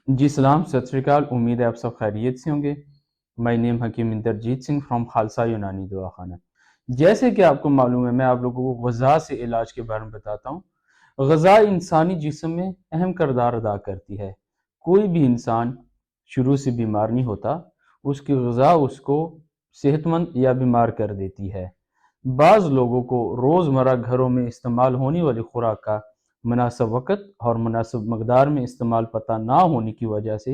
जी सलाम, सत श्री अकाल। उम्मीद है आप सब खैरियत से होंगे। My name Hakeem Inderjit Singh from Khalsa Unani Dawakhana. जैसे कि आपको मालूम है, मैं आप लोगों को ग़िज़ा से इलाज के बारे में बताता हूँ। ग़िज़ा इंसानी जिस्म में अहम किरदार अदा करती है। कोई भी इंसान शुरू से बीमार नहीं होता, उसकी ग़िज़ा उसको सेहतमंद या बीमार कर देती है। बाज़ लोगों को रोज़मर्रा घरों में इस्तेमाल होने वाली खुराक का मुनासिब वक़्त और मुनासिब मकदार में इस्तेमाल पता ना होने की वजह से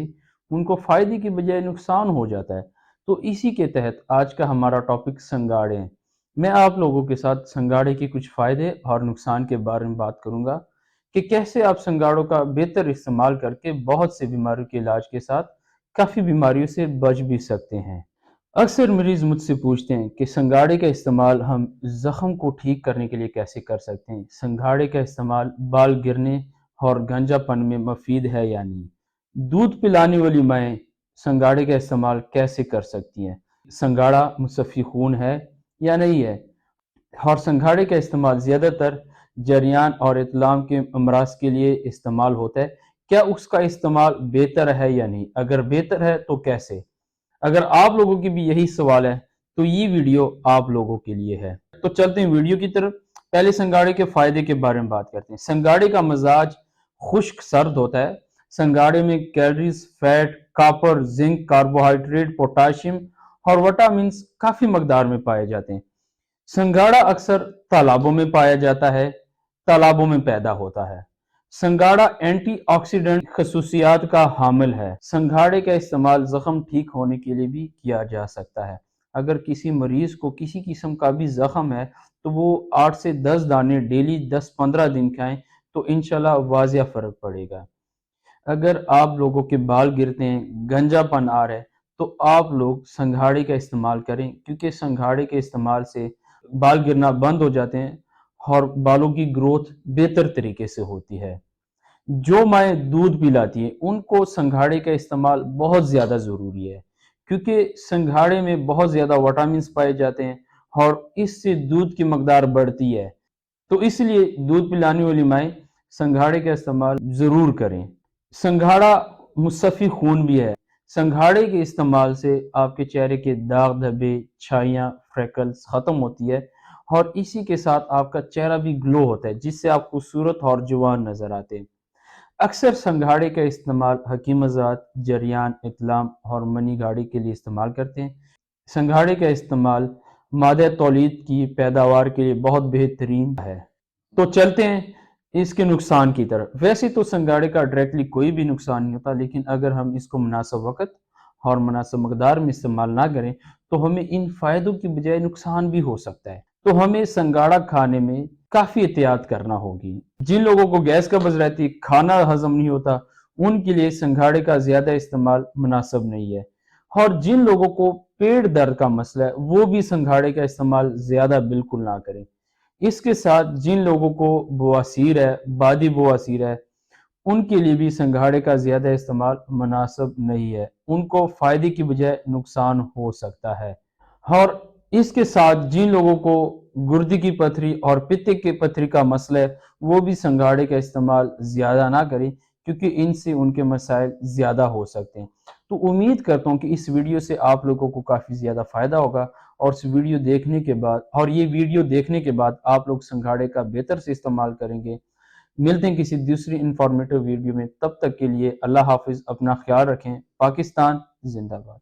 उनको फ़ायदे की बजाय नुकसान हो जाता है। तो इसी के तहत आज का हमारा टॉपिक संगाड़े हैं। मैं आप लोगों के साथ संगाड़े के कुछ फ़ायदे और नुकसान के बारे में बात करूँगा कि कैसे आप संगाड़ों का बेहतर इस्तेमाल करके बहुत से बीमारियों के इलाज के साथ काफ़ी बीमारियों से बच भी सकते हैं। अक्सर मरीज़ मुझसे पूछते हैं कि संगाड़े का इस्तेमाल हम ज़ख्म को ठीक करने के लिए कैसे कर सकते हैं? संगाड़े का इस्तेमाल बाल गिरने और गंजापन में मुफीद है या नहीं? दूध पिलाने वाली माएँ संगाड़े का इस्तेमाल कैसे कर सकती हैं? संगाड़ा मुसफ़्फ़ी खून है या नहीं है? और संघाड़े का इस्तेमाल ज़्यादातर जरियान और इत्लाम के अमराज के लिए इस्तेमाल होता है। क्या उसका इस्तेमाल बेहतर है या नहीं? अगर बेहतर है तो कैसे? अगर आप लोगों की भी यही सवाल है तो ये वीडियो आप लोगों के लिए है। तो चलते हैं वीडियो की तरफ। पहले संगाड़े के फायदे के बारे में बात करते हैं। संगाड़े का मजाज खुश्क सर्द होता है। संगाड़े में calories, fat, copper, zinc, carbohydrate, potassium और विटामिन काफी मकदार में पाए जाते हैं। संगाड़ा अक्सर तालाबों में पाया जाता है, तालाबों में पैदा होता है। संगाड़ा एंटीऑक्सीडेंट खसूसियात का हामिल है। संगाड़े का इस्तेमाल जख्म ठीक होने के लिए भी किया जा सकता है। अगर किसी मरीज को किसी किस्म का भी जख्म है तो वो 8 से 10 दाने डेली 10-15 दिन खाएं तो इंशाल्लाह वाजिया फर्क पड़ेगा। अगर आप लोगों के बाल गिरते हैं, गंजापन आ रहा है, तो आप लोग संघाड़े का इस्तेमाल करें, क्योंकि संघाड़े के इस्तेमाल से बाल गिरना बंद हो जाते हैं और बालों की ग्रोथ बेहतर तरीके से होती है। जो माएँ दूध पिलाती हैं, उनको संघाड़े का इस्तेमाल बहुत ज़्यादा ज़रूरी है, क्योंकि संघाड़े में बहुत ज़्यादा विटामिन्स पाए जाते हैं और इससे दूध की मकदार बढ़ती है। तो इसलिए दूध पिलाने वाली माएँ संघाड़े का इस्तेमाल ज़रूर करें। संघाड़ा मुसफ़्फ़ी खून भी है। संघाड़े के इस्तेमाल से आपके चेहरे के दाग धब्बे, छाइयाँ, फ्रेकल्स ख़त्म होती है और इसी के साथ आपका चेहरा भी ग्लो होता है, जिससे आप खूबसूरत और जवान नज़र आते हैं। अक्सर संघाड़े का इस्तेमाल हकीम हज़रात जरियान, इत्लाम और मनी गाड़ी के लिए इस्तेमाल करते हैं। संघाड़े का इस्तेमाल मादे तौलीद की पैदावार के लिए बहुत बेहतरीन है। तो चलते हैं इसके नुकसान की तरफ। वैसे तो संगाड़े का डायरेक्टली कोई भी नुकसान नहीं होता, लेकिन अगर हम इसको मुनासिब वक़्त और मुनासिब मकदार में इस्तेमाल ना करें तो हमें इन फ़ायदों की बजाय नुकसान भी हो सकता है। तो हमें संगाड़ा खाने में काफ़ी एहतियात करना होगी। जिन लोगों को गैस कब्ज़ रहती है, खाना हज़म नहीं होता, उनके लिए संगाड़े का ज़्यादा इस्तेमाल मुनासिब नहीं है। और जिन लोगों को पेट दर्द का मसला है, वो भी संघाड़े का इस्तेमाल ज़्यादा बिल्कुल ना करें। इसके साथ जिन लोगों को बवासीर है, बादी बवासीर है, उनके लिए भी संघाड़े का ज़्यादा इस्तेमाल मुनासिब नहीं है। उनको फ़ायदे की बजाय नुकसान हो सकता है। और इसके साथ जिन लोगों को गुर्दे की पथरी और पित्त की पथरी का मसला है, वो भी संघाड़े का इस्तेमाल ज़्यादा ना करें, क्योंकि इनसे उनके मसाइल ज़्यादा हो सकते हैं। तो उम्मीद करता हूँ कि इस वीडियो से आप लोगों को काफ़ी ज़्यादा फ़ायदा होगा और इस वीडियो देखने के बाद ये वीडियो देखने के बाद आप लोग संघाड़े का बेहतर से इस्तेमाल करेंगे। मिलते हैं किसी दूसरी इंफॉर्मेटिव वीडियो में, तब तक के लिए अल्लाह हाफ़िज़, अपना ख्याल रखें। पाकिस्तान ज़िंदाबाद।